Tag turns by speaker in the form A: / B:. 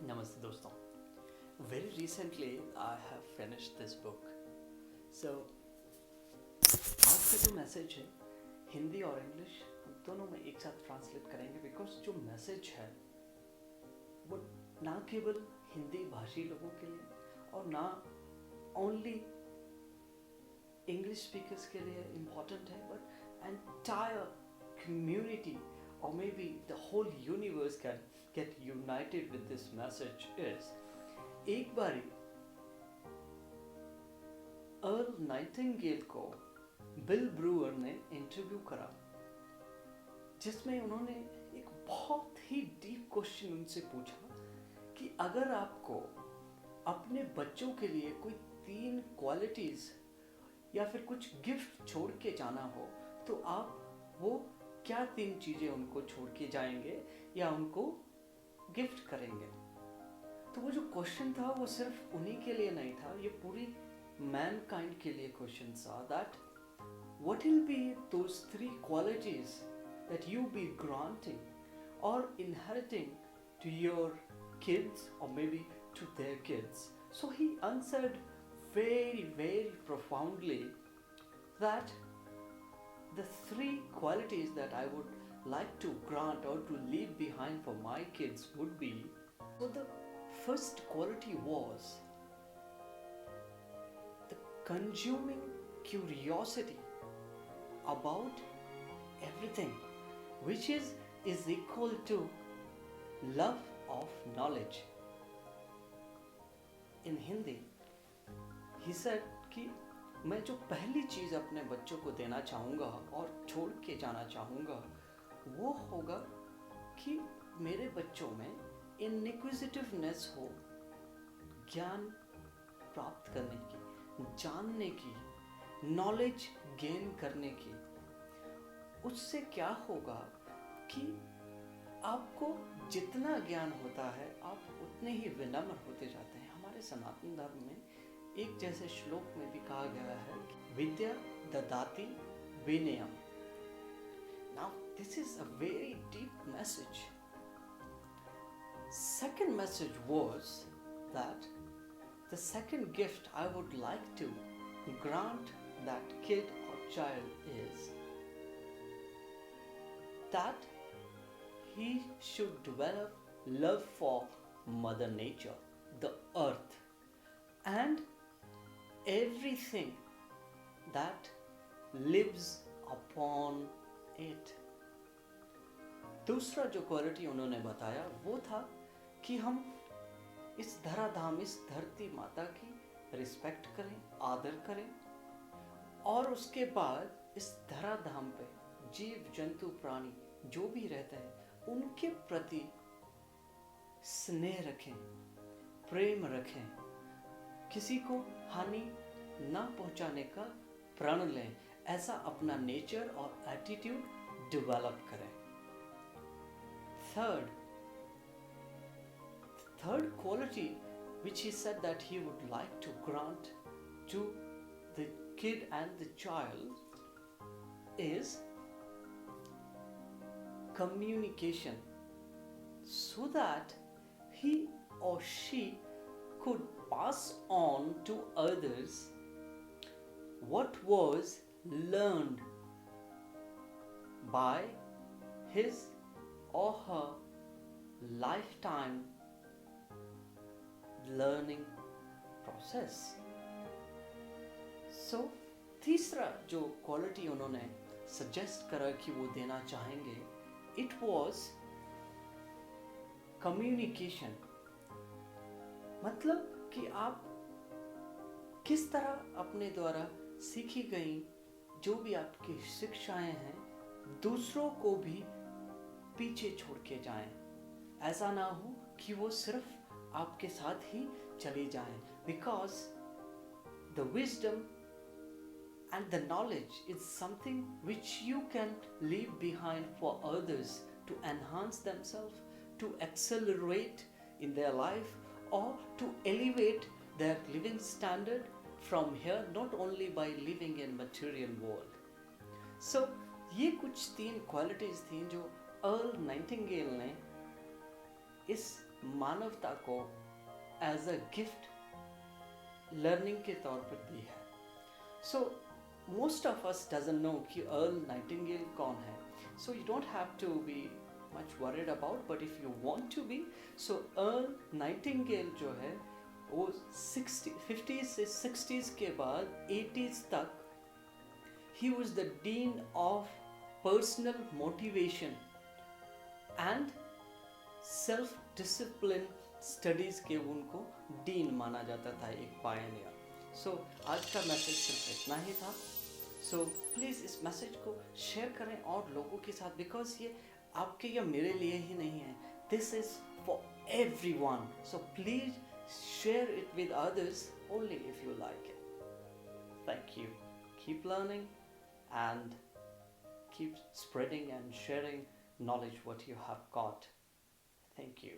A: Namaste दोस्तों. Very recently I have finished this book. So आज का जो मैसेज है हिंदी और इंग्लिश हम दोनों में एक साथ ट्रांसलेट करेंगे बिकॉज जो मैसेज है वो ना केवल हिंदी भाषी लोगों के लिए और ना ओनली इंग्लिश स्पीकर्स के लिए इम्पॉर्टेंट है but entire community or maybe the whole universe can get united with this message is एक बारी अर्ल नाइटिंगेल को बिल ब्रूअर ने इंटरव्यू करा जिसमें उन्होंने एक बहुत ही डीप क्वेश्चन उनसे पूछा कि अगर आपको अपने बच्चों के लिए कोई 3 क्वालिटीज या फिर कुछ गिफ्ट छोड़ के जाना हो तो आप वो क्या 3 चीजें उनको छोड़ के जाएंगे या उनको गिफ्ट करेंगे. तो वो जो क्वेश्चन था वो सिर्फ उन्हीं के लिए नहीं था, ये पूरी मैनकाइंड के लिए क्वेश्चन था that what will be those 3 qualities that you be granting और inheriting to your kids or maybe to their kids. So he answered very profoundly that the 3 qualities that I would like to grant or to leave behind for my kids would be, so the first quality was the consuming curiosity about everything, which is equal to love of knowledge. In Hindi, he said कि मैं जो पहली चीज़ अपने बच्चों को देना चाहूँगा और छोड़ के जाना चाहूँगा वो होगा कि मेरे बच्चों में इनक्विजिटिवनेस हो, ज्ञान प्राप्त करने की, जानने की, नॉलेज गेन करने की. उससे क्या होगा कि आपको जितना ज्ञान होता है आप उतने ही विनम्र होते जाते हैं. हमारे सनातन धर्म में एक जैसे श्लोक में भी कहा गया है विद्या ददाति विनयम. Now this is a very deep message. Second message was that the second gift I would like to grant that kid or child is that he should develop love for Mother Nature, the earth, and everything that lives upon it. दूसरा जो quality उन्होंने बताया वो था कि हम इस धराधाम, इस धरती माता की रिस्पेक्ट करें, आदर करें और उसके बाद इस धराधाम पे जीव जंतु प्राणी जो भी रहते हैं उनके प्रति स्नेह रखें, प्रेम रखें, किसी को हानि ना पहुंचाने का प्रण लें. ऐसा अपना नेचर और एटीट्यूड डेवलप करें. Third quality which he said that he would like to grant to the kid and the child is communication, so that he or she could pass on to others what was learned by his or her lifetime learning process. So तीसरा जो quality उन्होंने suggest करा कि वो देना चाहेंगे, it was communication. मतलब कि आप किस तरह अपने द्वारा सीखी गई जो भी आपकी शिक्षाएं हैं दूसरों को भी पीछे छोड़ के जाएं. ऐसा ना हो कि वो सिर्फ आपके साथ ही चली जाएं. Because the wisdom and the knowledge is something which you can leave behind for others to enhance themselves, to accelerate in their life, or to elevate their living standard from here, not only by living in material world. So ये कुछ 3 qualities थी जो earl Nightingale ने इस मानवता को as a gift learning के तौर पर दी है. So most of us doesn't know कि अर्ल नाइटिंगेल कौन है. So you don't have to be much worried about, but if you want to be, so Earl Nightingale जो है वो 50s से 60s के बाद 80s तक he was the dean of personal motivation and self discipline studies के उनको dean माना जाता था, एक पायनियर. सो आज का मैसेज सिर्फ इतना ही था. सो प्लीज़ इस मैसेज को शेयर करें और लोगों के साथ, बिकॉज ये आपके या मेरे लिए ही नहीं है, this is for everyone. So please share it with others only if you like it. Thank you. Keep learning and keep spreading and sharing knowledge what you have got. Thank you.